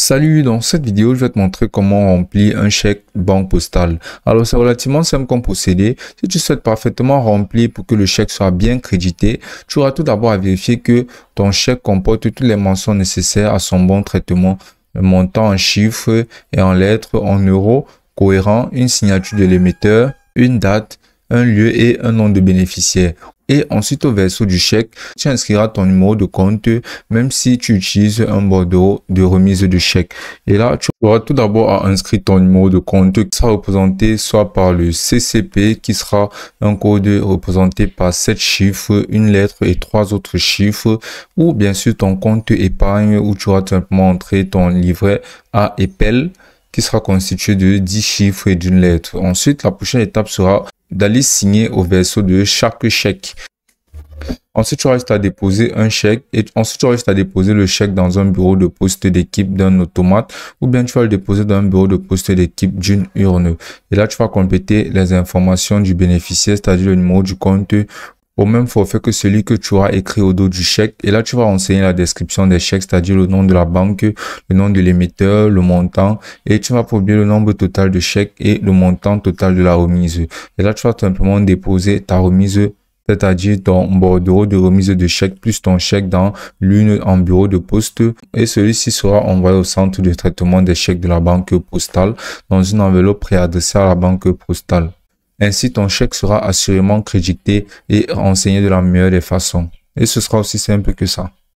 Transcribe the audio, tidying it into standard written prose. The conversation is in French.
Salut, dans cette vidéo, je vais te montrer comment remplir un chèque banque postale. Alors, c'est relativement simple comme procédé. Si tu souhaites parfaitement remplir pour que le chèque soit bien crédité, tu auras tout d'abord à vérifier que ton chèque comporte toutes les mentions nécessaires à son bon traitement, le montant en chiffres et en lettres, en euros, cohérent, une signature de l'émetteur, une date, un lieu et un nom de bénéficiaire. Et ensuite, au verso du chèque, tu inscriras ton numéro de compte, même si tu utilises un bordereau de remise de chèque. Et là, tu auras tout d'abord à inscrire ton numéro de compte qui sera représenté soit par le CCP, qui sera un code représenté par 7 chiffres, une lettre et 3 autres chiffres, ou bien sûr ton compte épargne où tu auras tout simplement entré ton livret à EPEL, qui sera constitué de 10 chiffres et d'une lettre. Ensuite, la prochaine étape sera d'aller signer au verso de chaque chèque. Ensuite, tu auras juste à déposer un chèque et ensuite tu auras juste à déposer le chèque dans un bureau de poste d'équipe d'un automate ou bien tu vas le déposer dans un bureau de poste d'équipe d'une urne. Et là, tu vas compléter les informations du bénéficiaire, c'est-à-dire le numéro du compte au même forfait que celui que tu auras écrit au dos du chèque. Et là, tu vas renseigner la description des chèques, c'est-à-dire le nom de la banque, le nom de l'émetteur, le montant. Et tu vas publier le nombre total de chèques et le montant total de la remise. Et là, tu vas tout simplement déposer ta remise, c'est-à-dire ton bordereau de remise de chèque plus ton chèque dans l'une en bureau de poste. Et celui-ci sera envoyé au centre de traitement des chèques de la banque postale dans une enveloppe préadressée à la banque postale. Ainsi, ton chèque sera assurément crédité et renseigné de la meilleure des façons. Et ce sera aussi simple que ça.